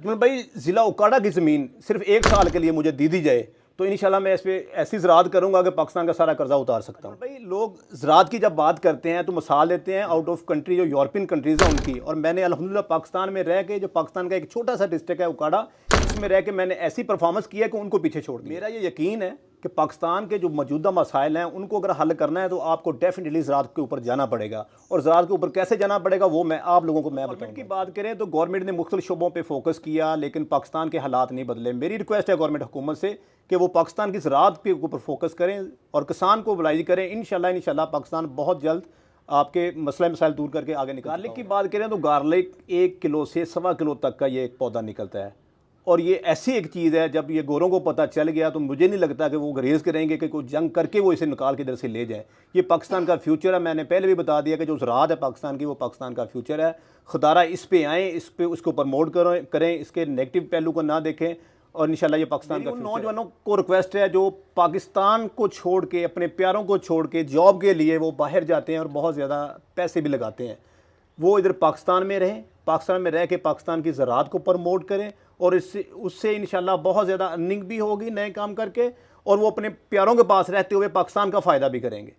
अजमल भाई, ज़िला उकाड़ा की ज़मीन सिर्फ 1 साल के लिए मुझे दी जाए तो इंशाल्लाह मैं इस पर ऐसी ज़राअत करूँगा कि पाकिस्तान का सारा कर्जा उतार सकता हूँ। भाई, लोग ज़राअत की जब बात करते हैं तो मिसाल देते हैं आउट ऑफ कंट्री, जो यूरोपियन कंट्रीज़ हैं उनकी, और मैंने अल्हम्दुलिल्लाह पाकिस्तान में रह के, जो पाकिस्तान का एक छोटा सा डिस्ट्रिक्ट है उकाड़ा, इसमें रह के मैंने ऐसी परफॉर्मेंस की है कि उनको पीछे छोड़ दिया। मेरा ये यकीन है कि पाकिस्तान के जो मौजूदा मसाइल हैं उनको अगर हल करना है तो आपको डेफिनेटली ज़राअत के ऊपर जाना पड़ेगा, और ज़राअत के ऊपर कैसे जाना पड़ेगा वो मैं आप लोगों को मैं बताऊँगा। की बात करें तो गवर्नमेंट ने मुख्तलिफ शोबों पर फोकस किया, लेकिन पाकिस्तान के हालात नहीं बदले। मेरी रिक्वेस्ट है गवर्नमेंट हुकूमत से कि वो पाकिस्तान की ज़राअत के ऊपर फोकस करें और किसान को बुलाई करें। इंशाल्लाह पाकिस्तान बहुत जल्द आपके मसले मसाइल दूर करके आगे निकल। गार्लिक की बात करें तो गार्लिक 1 किलो से 1.25 किलो तक का ये एक पौधा निकलता है, और ये ऐसी एक चीज़ है, जब ये गोरों को पता चल गया तो मुझे नहीं लगता कि वो गुरेज करेंगे कि कोई जंग करके वो इसे निकाल के इधर से ले जाए। ये पाकिस्तान का फ्यूचर है। मैंने पहले भी बता दिया कि जो ज़राअत है पाकिस्तान की, वो पाकिस्तान का फ्यूचर है। खुदारा इस पे आएँ, इस पे उसको प्रमोट करें, इसके नेगेटिव पहलू को ना देखें, और इंशाल्लाह ये पाकिस्तान का नौजवानों को रिक्वेस्ट है जो पाकिस्तान को छोड़ के, अपने प्यारों को छोड़ के जॉब के लिए वो बाहर जाते हैं और बहुत ज़्यादा पैसे भी लगाते हैं, वो इधर पाकिस्तान में रहें, पाकिस्तान में रह के पाकिस्तान की ज़राअत को प्रमोट करें, और उससे इंशाल्लाह बहुत ज़्यादा अर्निंग भी होगी नए काम करके, और वो अपने प्यारों के पास रहते हुए पाकिस्तान का फ़ायदा भी करेंगे।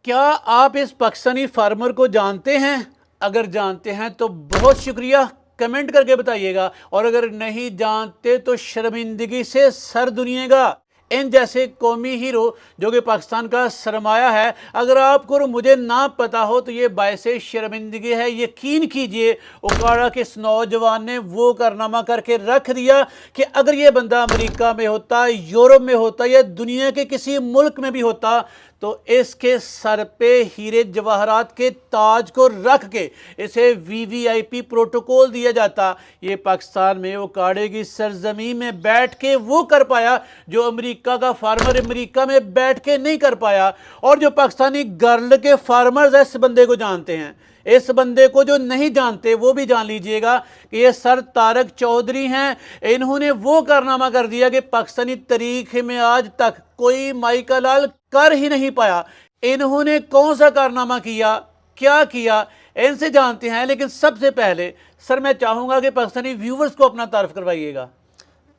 क्या आप इस पाकिस्तानी फार्मर को जानते हैं? अगर जानते हैं तो बहुत शुक्रिया, कमेंट करके बताइएगा, और अगर नहीं जानते तो शर्मिंदगी से सर दुनिएगा। इन जैसे कौमी हीरो जो कि पाकिस्तान का सरमाया है, अगर आपको और मुझे ना पता हो तो ये बायसे शर्मिंदगी है। यकीन कीजिए उकाड़ा के इस नौजवान ने वो कारनामा करके रख दिया कि अगर ये बंदा अमेरिका में होता, यूरोप में होता या दुनिया के किसी मुल्क में भी होता तो इसके सर पे हीरे जवाहरात के ताज को रख के इसे वीवीआईपी प्रोटोकॉल दिया जाता। ये पाकिस्तान में उकाड़े की सरजमीन में बैठ के वो कर पाया जो अमेरिका का फार्मर अमेरिका में बैठ के नहीं कर पाया। और जो पाकिस्तानी गर्ल के फार्मर्स इस बंदे को जानते हैं, इस बंदे को जो नहीं जानते वो भी जान लीजिएगा कि ये सर तारक चौधरी हैं। इन्होंने वो कारनामा कर दिया कि पाकिस्तानी तारीख में आज तक कोई माइका लाल कर ही नहीं पाया। इन्होंने कौन सा कारनामा किया, क्या किया, इनसे जानते हैं। लेकिन सबसे पहले सर मैं चाहूँगा कि पाकिस्तानी व्यूवर्स को अपना तारफ़ करवाइएगा।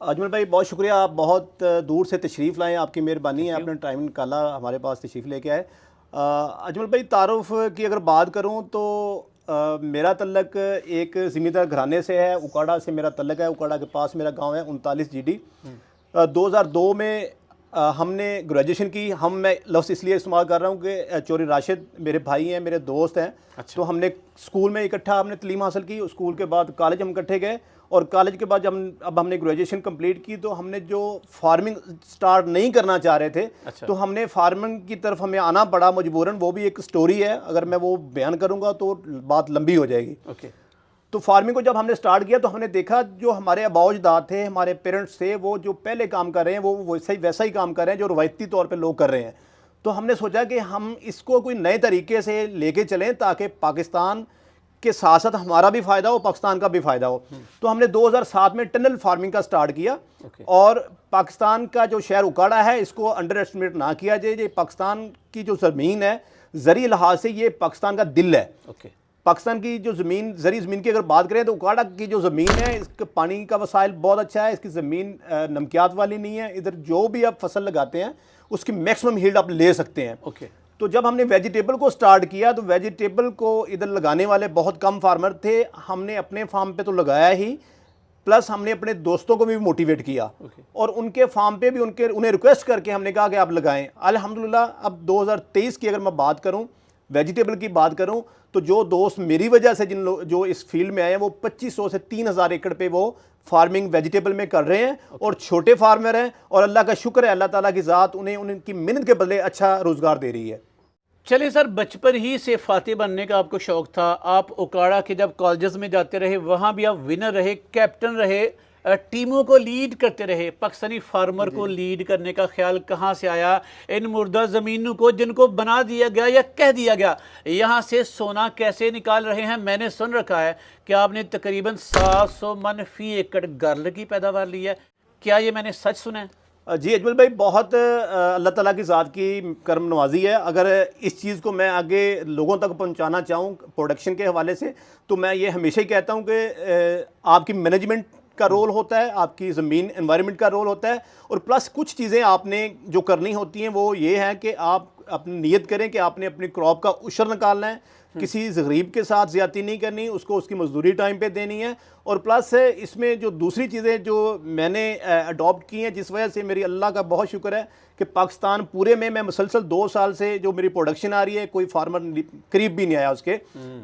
अजमल भाई, बहुत शुक्रिया, आप बहुत दूर से तशरीफ़ लाएँ, आपकी मेहरबानी है, आपने टाइम निकाला हमारे पास तशरीफ़ लेके आए। अजमल भाई, तारुफ़ की अगर बात करूं तो मेरा तल्लक एक ज़मींदार घराने से है, उकाड़ा से मेरा तल्लक है। उकाड़ा के पास मेरा गांव है 39 GD। 2002 में हमने ग्रेजुएशन की। मैं लफ्ज़ इसलिए इस्तेमाल कर रहा हूँ कि चौधरी राशिद मेरे भाई हैं, मेरे दोस्त हैं। अच्छा। तो हमने स्कूल में इकट्ठा हमने तालीम हासिल की, स्कूल के बाद कॉलेज हम इकट्ठे गए, और कॉलेज के बाद जब अब हमने ग्रेजुएशन कंप्लीट की तो हमने जो फार्मिंग स्टार्ट नहीं करना चाह रहे थे। अच्छा। तो हमने फार्मिंग की तरफ हमें आना पड़ा मजबूरन। वो भी एक स्टोरी है, अगर मैं वो बयान करूँगा तो बात लंबी हो जाएगी। ओके। तो फार्मिंग को जब हमने स्टार्ट किया तो हमने देखा जो हमारे अबाउजदाद थे, हमारे पेरेंट्स थे, वो जो पहले काम कर रहे हैं वो वैसा ही काम कर रहे हैं जो रवायती तौर पर लोग कर रहे हैं। तो हमने सोचा कि हम इसको कोई नए तरीके से लेके चलें ताकि पाकिस्तान के साथ साथ हमारा भी फ़ायदा हो, पाकिस्तान का भी फ़ायदा हो। तो हमने 2007 में टनल फार्मिंग का स्टार्ट किया। और पाकिस्तान का जो शहर उकाड़ा है इसको अंडर एस्टिमेट ना किया जाए। ये पाकिस्तान की जो ज़मीन है ज़री लिहाज से ये पाकिस्तान का दिल है। पाकिस्तान की जो ज़मीन, ज़री ज़मीन की अगर बात करें तो उकाड़ा की जो ज़मीन है इसका पानी का वसाइल बहुत अच्छा है। इसकी ज़मीन नमकियात वाली नहीं है। इधर जो भी आप फसल लगाते हैं उसकी मैक्सिमम यील्ड आप ले सकते हैं। तो जब हमने वेजिटेबल को स्टार्ट किया तो वेजिटेबल को इधर लगाने वाले बहुत कम फार्मर थे। हमने अपने फार्म पे तो लगाया ही, प्लस हमने अपने दोस्तों को भी मोटिवेट किया। और उनके फार्म पे भी उन्हें रिक्वेस्ट करके हमने कहा कि आप लगाएं। अल्हम्दुलिल्लाह अब 2023 की अगर मैं बात करूं, वेजिटेबल की बात करूं, तो जो दोस्त मेरी वजह से जो इस फील्ड में आए हैं वो 2500 से 3000 एकड़ पे वो फार्मिंग वेजिटेबल में कर रहे हैं। और छोटे फार्मर हैं, और अल्लाह का शुक्र है, अल्लाह ताला की ज़ात उनकी मेहनत के बदले अच्छा रोज़गार दे रही है। चलिए सर, बचपन ही से फातिह बनने का आपको शौक़ था। आप उकाड़ा के जब कॉलेजेस में जाते रहे वहाँ भी आप विनर रहे, कैप्टन रहे, टीमों को लीड करते रहे। पाकिस्तानी फार्मर को लीड करने का ख्याल कहाँ से आया? इन मुर्दा ज़मीनों को जिनको बना दिया गया या कह दिया गया यहाँ से सोना कैसे निकाल रहे हैं? मैंने सुन रखा है कि आपने तकरीबन 700 मन फी एकड़ गर्ल की पैदावार ली है। क्या ये मैंने सच सुना है? जी अजमल भाई, बहुत अल्लाह ताला की ज़ात की करम नवाजी है। अगर इस चीज़ को मैं आगे लोगों तक पहुंचाना चाहूँ प्रोडक्शन के हवाले से, तो मैं ये हमेशा ही कहता हूँ कि आपकी मैनेजमेंट का रोल होता है, आपकी ज़मीन एनवायरनमेंट का रोल होता है, और प्लस कुछ चीज़ें आपने जो करनी होती हैं वो ये है कि आप अपनी नियत करें कि आपने अपनी क्रॉप का उशर निकालना है, किसी गरीब के साथ ज़्यादती नहीं करनी, उसको उसकी मजदूरी टाइम पे देनी है। और प्लस इसमें जो दूसरी चीज़ें जो मैंने अडॉप्ट की हैं, जिस वजह से मेरी अल्लाह का बहुत शुक्र है कि पाकिस्तान पूरे में मैं मुसलसल 2 साल से जो मेरी प्रोडक्शन आ रही है, कोई फार्मर करीब भी नहीं आया उसके।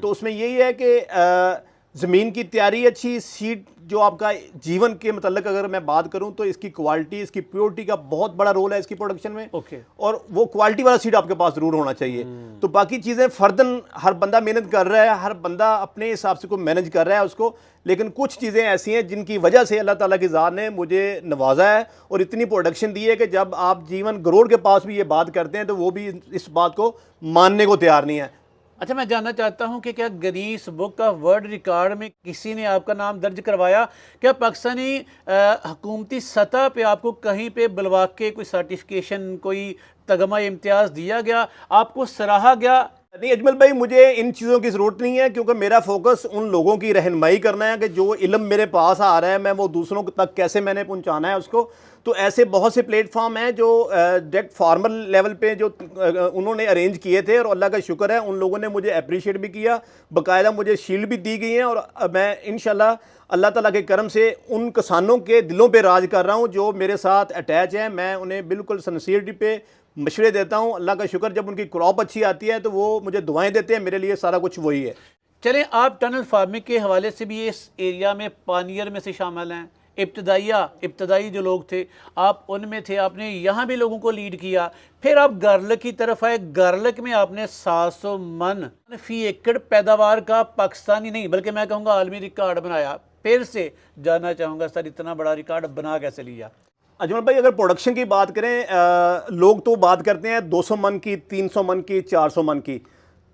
तो उसमें यही है कि ज़मीन की तैयारी अच्छी, सीड जो आपका जीवन के मतलब अगर मैं बात करूं तो इसकी क्वालिटी, इसकी प्योरिटी का बहुत बड़ा रोल है इसकी प्रोडक्शन में। ओके। और वो क्वालिटी वाला सीड आपके पास जरूर होना चाहिए। तो बाकी चीज़ें फर्दन हर बंदा मेहनत कर रहा है, हर बंदा अपने हिसाब से को मैनेज कर रहा है उसको, लेकिन कुछ चीज़ें ऐसी हैं जिनकी वजह से अल्लाह ताला की ज़ात ने मुझे नवाजा है और इतनी प्रोडक्शन दी है कि जब आप जीवन गरोड़ के पास भी ये बात करते हैं तो वो भी इस बात को मानने को तैयार नहीं है। अच्छा, मैं जानना चाहता हूं कि क्या Guinness book of world record में किसी ने आपका नाम दर्ज करवाया? क्या पाकिस्तानी हुकूमती सतह पे आपको कहीं पे बुलवा के कोई सर्टिफिकेशन, कोई तगमा इम्तियाज़ दिया गया, आपको सराहा गया? नहीं अजमल भाई, मुझे इन चीज़ों की ज़रूरत नहीं है, क्योंकि मेरा फोकस उन लोगों की रहनुमाई करना है कि जो इल्म मेरे पास आ रहा है मैं वो दूसरों तक कैसे मैंने पहुंचाना है उसको। तो ऐसे बहुत से प्लेटफॉर्म हैं जो डायरेक्ट फार्मर लेवल पे जो उन्होंने अरेंज किए थे, और अल्लाह का शुक्र है उन लोगों ने मुझे अप्रिशिएट भी किया, बाकायदा मुझे शील्ड भी दी गई हैं। और मैं इंशाल्लाह अल्लाह ताला के करम से उन किसानों के दिलों पे राज कर रहा हूँ जो मेरे साथ अटैच हैं। मैं उन्हें बिल्कुल सिंसियरिटी पे मशवरे देता हूँ। अल्लाह का शुक्र, जब उनकी क्रॉप अच्छी आती है तो वो मुझे दुआएं देते हैं, मेरे लिए सारा कुछ वही है। चलें, आप टनल फार्मिंग के हवाले से भी इस एरिया में पानियर में से शामिल हैं। इब्तदाई जो लोग थे आप उनमें थे, आपने यहाँ भी लोगों को लीड किया। फिर आप गार्लिक की तरफ आए। गार्लिक में आपने 700 मन फी एकड़ पैदावार का पाकिस्तानी नहीं बल्कि मैं कहूँगा आलमी रिकॉर्ड बनाया। फिर से जानना चाहूँगा सर, इतना बड़ा रिकॉर्ड बना कैसे लिया? अजमल भाई, अगर प्रोडक्शन की बात करें, लोग तो बात करते हैं 200 मन की, 300 मन की, 400 मन की।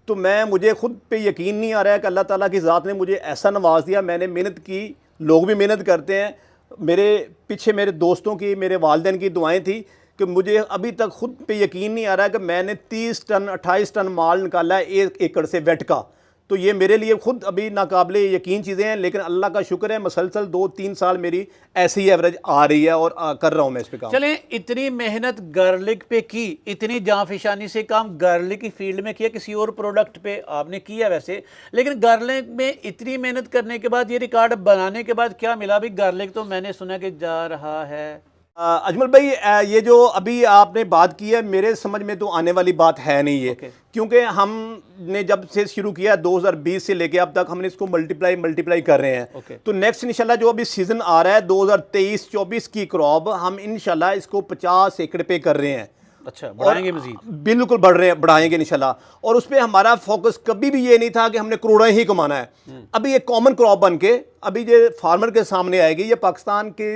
तो मुझे खुद पे यकीन नहीं आ रहा है कि अल्लाह ताला की ज़ात ने मुझे ऐसा नवाज दिया। मैंने मेहनत की, लोग भी मेहनत करते हैं। मेरे पीछे मेरे दोस्तों की, मेरे वालिदैन की दुआएं थी कि मुझे अभी तक खुद पे यकीन नहीं आ रहा है कि मैंने 30 टन 28 टन माल निकाला है 1 एकड़ से वेट का। तो ये मेरे लिए खुद अभी नाकाबिले यकीन चीज़ें हैं, लेकिन अल्लाह का शुक्र है मसलसल 2-3 साल मेरी ऐसी ही एवरेज आ रही है और कर रहा हूँ मैं इस पे काम। चलें, इतनी मेहनत गार्लिक पे की, इतनी जांफिशानी से काम गार्लिक की फील्ड में किया, किसी और प्रोडक्ट पे आपने किया वैसे, लेकिन गार्लिक में इतनी मेहनत करने के बाद, ये रिकॉर्ड बनाने के बाद क्या मिला? भी गार्लिक तो मैंने सुना कि जा रहा है। अजमल भाई, ये जो अभी आपने बात की है मेरे समझ में तो आने वाली बात है नहीं ये। क्योंकि हमने जब से शुरू किया 2020 से लेके अब तक हमने इसको मल्टीप्लाई कर रहे हैं। तो नेक्स्ट इंशाल्लाह जो अभी सीजन आ रहा है 2023-24 की क्रॉप हम इंशाल्लाह इसको 50 एकड़ पे कर रहे हैं। अच्छा, बढ़ाएंगे मजीद? बिल्कुल बढ़ाएंगे इंशाल्लाह। और उस पर हमारा फोकस कभी भी ये नहीं था कि हमने करोड़ों ही कमाना है। अभी ये कॉमन क्रॉप बन के अभी ये फार्मर के सामने आएगी। ये पाकिस्तान के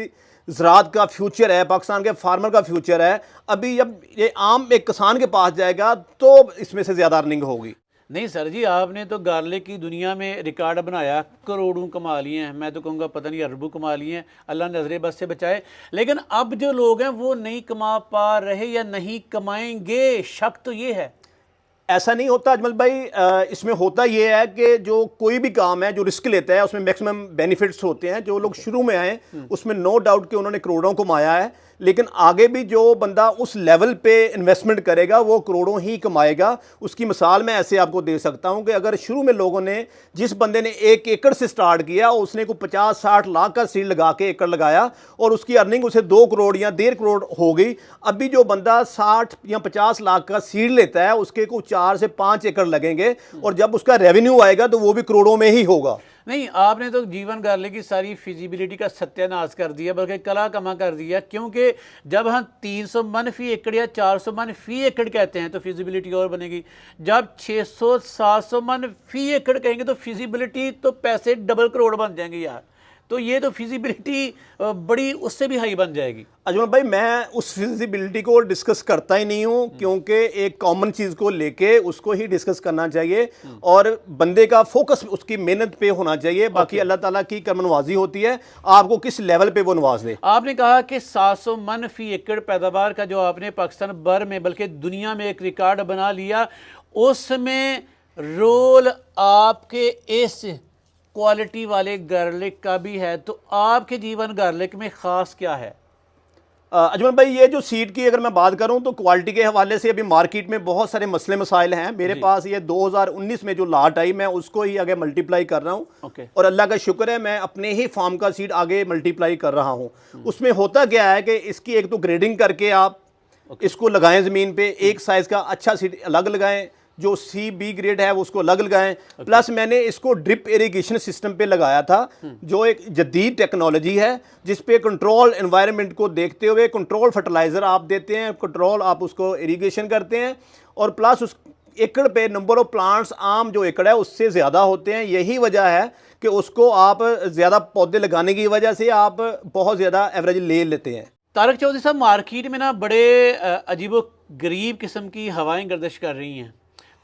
ज़राअत का फ्यूचर है, पाकिस्तान के फार्मर का फ्यूचर है। अभी जब ये आम एक किसान के पास जाएगा तो इसमें से ज़्यादा अर्निंग होगी। नहीं सर जी, आपने तो गार्लिक की दुनिया में रिकॉर्ड बनाया, करोड़ों कमा लिए हैं, मैं तो कहूँगा पता नहीं अरबों कमा लिए हैं, अल्लाह नजरे बस से बचाए। लेकिन अब जो लोग हैं वो नहीं कमा पा रहे या नहीं कमाएंगे, शक तो ये है। ऐसा नहीं होता अजमल भाई, इसमें होता यह है कि जो कोई भी काम है जो रिस्क लेता है उसमें मैक्सिमम बेनिफिट्स होते हैं। जो लोग शुरू में आए उसमें नो डाउट कि उन्होंने करोड़ों कमाया है, लेकिन आगे भी जो बंदा उस लेवल पे इन्वेस्टमेंट करेगा वो करोड़ों ही कमाएगा। उसकी मिसाल मैं ऐसे आपको दे सकता हूं कि अगर शुरू में लोगों ने, जिस बंदे ने 1 एकड़ से स्टार्ट किया उसने को 50-60 लाख का सीड लगा के एकड़ लगाया और उसकी अर्निंग उसे 2 करोड़ या 1.5 करोड़ हो गई। अभी जो बंदा 60 या 50 लाख का सीड लेता है उसके को 4 से 5 एकड़ लगेंगे और जब उसका रेवेन्यू आएगा तो वो भी करोड़ों में ही होगा। नहीं, आपने तो जीवन गार्लिक की सारी फिजिबिलिटी का सत्यानाश कर दिया, बल्कि कला कमा कर दिया। क्योंकि जब हम 300 मन फी एकड़ या 400 मन फी एकड़ कहते हैं तो फिजिबिलिटी और बनेगी। जब 600-700 मन फी एकड़ कहेंगे तो फिजिबिलिटी तो पैसे डबल करोड़ बन जाएंगे यार। तो ये तो फिजिबिलिटी बड़ी उससे भी हाई बन जाएगी। अजमल भाई, मैं उस फिजिबिलिटी को डिस्कस करता ही नहीं हूँ, क्योंकि एक कॉमन चीज़ को लेके उसको ही डिस्कस करना चाहिए और बंदे का फोकस उसकी मेहनत पे होना चाहिए। बाकी अल्लाह ताला की करमनवाजी होती है, आपको किस लेवल पे वो नवाज दे। आपने कहा कि 700 मन फी एकड़ पैदावार का जो आपने पाकिस्तान भर में बल्कि दुनिया में एक रिकॉर्ड बना लिया, उसमें रोल आपके इस क्वालिटी वाले गार्लिक का भी है, तो आपके जीवन गार्लिक में ख़ास क्या है? अजमल भाई, ये जो सीड की अगर मैं बात करूं तो क्वालिटी के हवाले से अभी मार्केट में बहुत सारे मसले मसाइल हैं। मेरे पास ये 2019 में जो लाट आई, मैं उसको ही आगे मल्टीप्लाई कर रहा हूं। ओके। और अल्लाह का शुक्र है, मैं अपने ही फार्म का सीड आगे मल्टीप्लाई कर रहा हूं। उसमें होता क्या है कि इसकी एक तो ग्रेडिंग करके आप इसको लगाएं ज़मीन पे, एक साइज़ का अच्छा सीड अलग लगाएं, जो सी बी ग्रेड है वो उसको अलग लगाएं। प्लस मैंने इसको ड्रिप इरिगेशन सिस्टम पे लगाया था, जो एक जदीद टेक्नोलॉजी है, जिस पे कंट्रोल एनवायरनमेंट को देखते हुए कंट्रोल फर्टिलाइज़र आप देते हैं, कंट्रोल आप उसको इरिगेशन करते हैं, और प्लस उस एकड़ पे नंबर ऑफ प्लांट्स आम जो एकड़ है उससे ज़्यादा होते हैं। यही वजह है कि उसको आप ज़्यादा पौधे लगाने की वजह से आप बहुत ज़्यादा एवरेज ले लेते हैं। तारक चौधरी साहब, मार्केट में ना बड़े अजीबो गरीब किस्म की हवाएं गर्दिश कर रही हैं,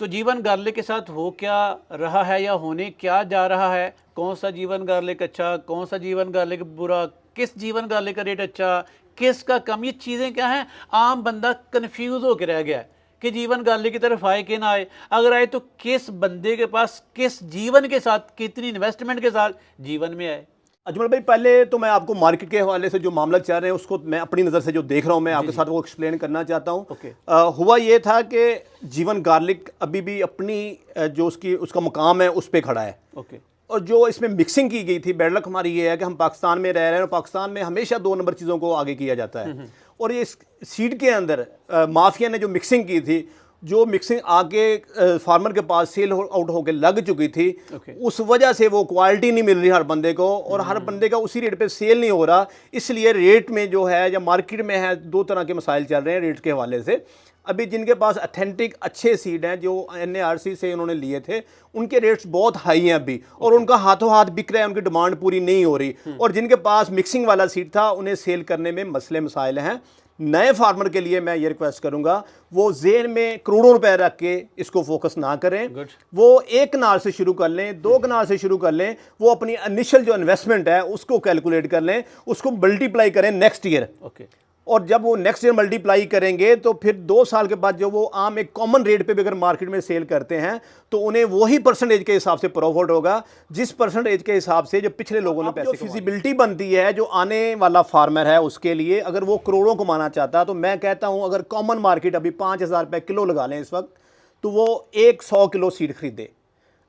तो जीवन गार्लिक के साथ हो क्या रहा है या होने क्या जा रहा है? कौन सा जीवन गार्लिक अच्छा, कौन सा जीवन गार्लिक बुरा, किस जीवन गार्लिक का रेट अच्छा, किसका कम, ये चीज़ें क्या हैं? आम बंदा कन्फ्यूज़ होकर रह गया है कि जीवन गार्लिक की तरफ आए कि ना आए, अगर आए तो किस बंदे के पास किस जीवन के साथ कितनी इन्वेस्टमेंट के साथ जीवन में आए। अजमल भाई, पहले तो मैं आपको मार्केट के हवाले से जो मामला चल रहे हैं उसको मैं अपनी नज़र से जो देख रहा हूं, मैं आपके साथ वो एक्सप्लेन करना चाहता हूं। ओके। हुआ ये था कि जीवन गार्लिक अभी भी अपनी जो उसका मुकाम है उस पर खड़ा है। ओके। और जो इसमें मिक्सिंग की गई थी, बैड लक हमारी ये है कि हम पाकिस्तान में रह रहे हैं और पाकिस्तान में हमेशा 2 नंबर चीज़ों को आगे किया जाता है। और ये सीड के अंदर माफिया ने जो मिक्सिंग की थी, जो मिक्सिंग आगे फार्मर के पास सेल आउट होकर लग चुकी थी, उस वजह से वो क्वालिटी नहीं मिल रही हर बंदे को, और हर बंदे का उसी रेट पे सेल नहीं हो रहा। इसलिए रेट में जो है या मार्केट में है, 2 तरह के मसाइल चल रहे हैं रेट के हवाले से। अभी जिनके पास अथेंटिक अच्छे सीड हैं, जो NARC से उन्होंने लिए थे, उनके रेट्स बहुत हाई हैं अभी, और उनका हाथों हाथ बिक रहा है, उनकी डिमांड पूरी नहीं हो रही। और जिनके पास मिक्सिंग वाला सीड था, उन्हें सेल करने में मसले मसाइल हैं। नए फार्मर के लिए मैं ये रिक्वेस्ट करूंगा, वो जेन में करोड़ों रुपए रख के इसको फोकस ना करें। वो 1 कनाल से शुरू कर लें, 2 कनाल से शुरू कर लें, वो अपनी इनिशियल जो इन्वेस्टमेंट है उसको कैलकुलेट कर लें, उसको मल्टीप्लाई करें नेक्स्ट ईयर। ओके। और जब वो नेक्स्ट ईयर मल्टीप्लाई करेंगे तो फिर 2 साल के बाद जो वो आम एक कॉमन रेट पे भी अगर मार्केट में सेल करते हैं तो उन्हें वही परसेंटेज के हिसाब से प्रॉफिट होगा, जिस परसेंटेज के हिसाब से जो पिछले लोगों ने पैसे फिजिबिलिटी बनती है जो आने वाला फार्मर है उसके लिए। अगर वो करोड़ों कमाना चाहता है तो मैं कहता हूं, अगर कॉमन मार्केट अभी 5,000 रुपये किलो लगा लें इस वक्त, तो वो 100 किलो सीड खरीदे।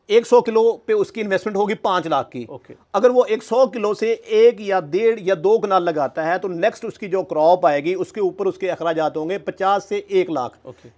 100 किलो पे उसकी इन्वेस्टमेंट होगी 5 लाख की। अगर वो 100 किलो से 1 या 1.5 या 2 कनाल लगाता है तो नेक्स्ट उसकी जो क्रॉप आएगी उसके ऊपर उसके अखराजात होंगे 50 से 1 लाख,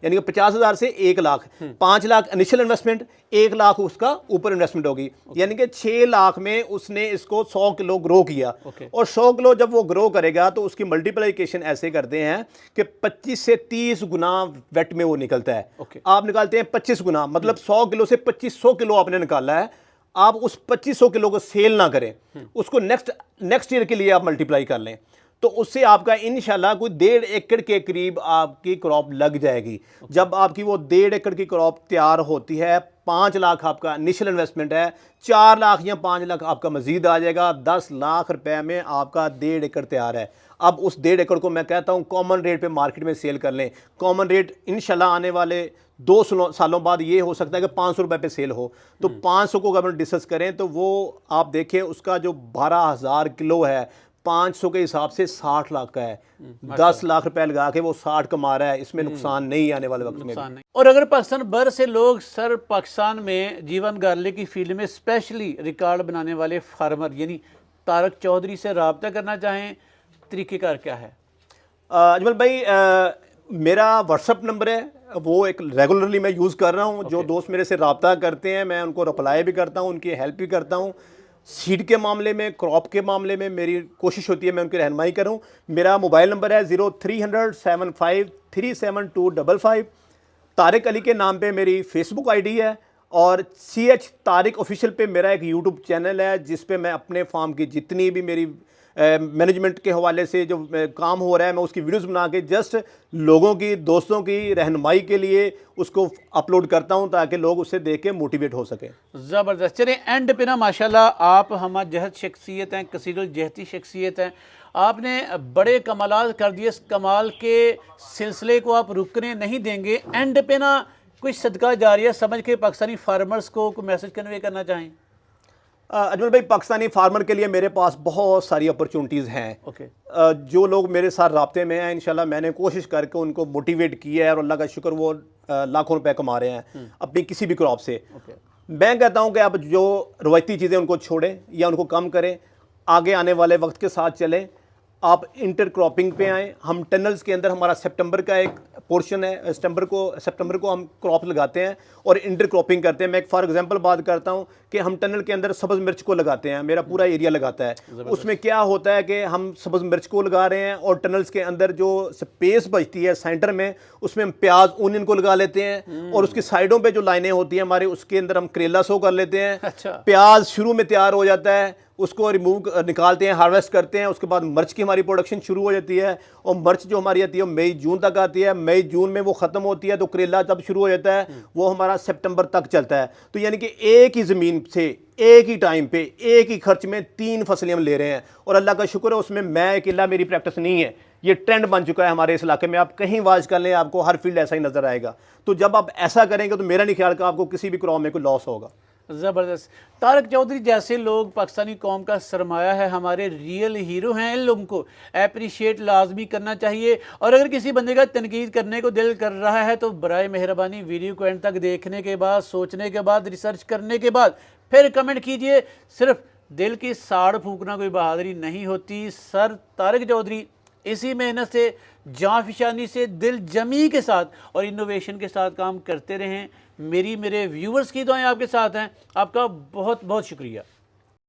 यानी कि 50,000 से 1 लाख। 5 लाख इनिशियल इन्वेस्टमेंट, 1 लाख उसका ऊपर इन्वेस्टमेंट होगी, यानी कि 6 लाख में उसने इसको 100 किलो ग्रो किया। और 100 किलो जब वो ग्रो करेगा तो उसकी मल्टीप्लिकेशन ऐसे करते हैं कि 25 से 30 गुना वेट में वो निकलता है। आप निकालते हैं 25 गुना, मतलब 100 किलो से 2500 किलो आपने निकाला है। आप उस 2500 किलो को सेल ना करें, उसको नेक्स्ट ईयर के लिए आप मल्टीप्लाई कर लें, तो उससे आपका इंशाल्लाह कोई 1.5 एकड़ के करीब आपकी क्रॉप लग जाएगी। जब आपकी वो 1.5 एकड़ की क्रॉप तैयार होती है, 5 लाख आपका इनिशियल इन्वेस्टमेंट है, 4 लाख या 5 लाख आपका मजीद आ जाएगा, 10 लाख रुपए में आपका 1.5 एकड़ तैयार है। अब उस 1.5 एकड़ को मैं कहता हूँ कॉमन रेट पे मार्केट में सेल कर लें। कॉमन रेट इंशाल्लाह आने वाले 2 सालों बाद ये हो सकता है कि 500 रुपये पे सेल हो, तो 500 को अगर डिस्कस करें तो वो आप देखें उसका जो 12,000 किलो है 500 के हिसाब से 60 लाख का है। 10 लाख रुपए लगा के वो 60 कमा रहा है, इसमें नुकसान नहीं आने वाले वक्त में भी। और अगर पाकिस्तान भर से लोग सर पाकिस्तान में जीवन गार्लिक की फील्ड में स्पेशली रिकॉर्ड बनाने वाले फार्मर यानी तारक चौधरी से रब्ता करना चाहें, तरीक़ेकार क्या है? अजमल भाई, मेरा व्हाट्सअप नंबर है, वो एक रेगुलरली मैं यूज़ कर रहा हूँ। जो दोस्त मेरे से रब्ता करते हैं मैं उनको रिप्लाई भी करता हूँ, उनकी हेल्प भी करता हूँ। सीड के मामले में, क्रॉप के मामले में मेरी कोशिश होती है मैं उनकी रहनुमाई करूँ। मेरा मोबाइल नंबर है 030075372555। तारिक अली के नाम पे मेरी फेसबुक आईडी है, और CH तारिक ऑफिशियल पे मेरा एक यूट्यूब चैनल है जिस पे मैं अपने फार्म की जितनी भी मेरी मैनेजमेंट के हवाले से जो काम हो रहा है मैं उसकी वीडियोस बना के जस्ट लोगों की, दोस्तों की रहनुमाई के लिए उसको अपलोड करता हूं ताकि लोग उससे देख के मोटिवेट हो सके। ज़बरदस्त। चलिए एंड पे ना माशाल्लाह आप हमारे जहद शख्सियत हैं, कसीरुल जहती शख्सियत हैं, आपने बड़े कमाल कर दिए। इस कमाल के सिलसिले को आप रुकने नहीं देंगे। एंड पे ना कोई सदका जारिया समझ के पाकिस्तानी फार्मर्स को कोई मैसेज कन्वे करना चाहें? अजमल भाई, पाकिस्तानी फार्मर के लिए मेरे पास बहुत सारी अपॉर्चुनिटीज़ हैं। ओके। जो लोग मेरे साथ राब्ते में हैं, इंशाल्लाह मैंने कोशिश करके उनको मोटिवेट किया है और अल्लाह का शुक्र वो लाखों रुपए कमा रहे हैं अपनी किसी भी क्रॉप से। ओके। मैं कहता हूं कि आप जो रवायती चीज़ें उनको छोड़ें या उनको कम करें, आगे आने वाले वक्त के साथ चलें, आप इंटर क्रॉपिंग पे आएँ। हम टनल्स के अंदर हमारा सितंबर का एक पोर्शन है, सितंबर को हम क्रॉप लगाते हैं और इंटर क्रॉपिंग करते हैं। मैं एक फॉर एग्जांपल बात करता हूं कि हम टनल के अंदर सब्ज़ मिर्च को लगाते हैं, मेरा पूरा एरिया लगाता है। उसमें क्या होता है कि हम सब्ज़ मिर्च को लगा रहे हैं और टनल्स के अंदर जो स्पेस बचती है सेंटर में, उसमें हम प्याज ओनियन को लगा लेते हैं और उसकी साइडों पे जो लाइनें होती हैं हमारे, उसके अंदर हम करेला सो कर लेते हैं। अच्छा। प्याज शुरू में तैयार हो जाता है, उसको निकालते हैं, हार्वेस्ट करते हैं, उसके बाद मिर्च की हमारी प्रोडक्शन शुरू हो जाती है और मिर्च जो हमारी आती है मई जून तक आती है। मई जून में वो ख़त्म होती है तो करेला जब शुरू हो जाता है वो हमारा सितंबर तक चलता है। तो यानी कि एक ही ज़मीन से एक ही टाइम पे एक ही खर्च में 3 फसलें हम ले रहे हैं और अल्लाह का शुक्र है उसमें मैं अकेला, मेरी प्रैक्टिस नहीं है, ये ट्रेंड बन चुका है हमारे इस इलाके में। आप कहीं वाच कर लें, आपको हर फील्ड ऐसा ही नज़र आएगा। तो जब आप ऐसा करेंगे तो मेरा नहीं ख्याल कि आपको किसी भी क्रॉप में कोई लॉस होगा। ज़बरदस्त। तारक चौधरी जैसे लोग पाकिस्तानी कौम का सरमाया है, हमारे रियल हीरो हैं, इन लोगों को अप्रिशिएट लाजमी करना चाहिए। और अगर किसी बंदे का तनकीद करने को दिल कर रहा है तो बराए मेहरबानी वीडियो को एंड तक देखने के बाद, सोचने के बाद, रिसर्च करने के बाद फिर कमेंट कीजिए। सिर्फ दिल की साड़ फूकना कोई बहादुरी नहीं होती। सर तारक चौधरी इसी मेहनत से, जाँफशानी से, दिल जमी के साथ और इनोवेशन के साथ काम करते रहें। मेरे व्यूवर्स की दुआएं आपके साथ हैं। आपका बहुत बहुत शुक्रिया।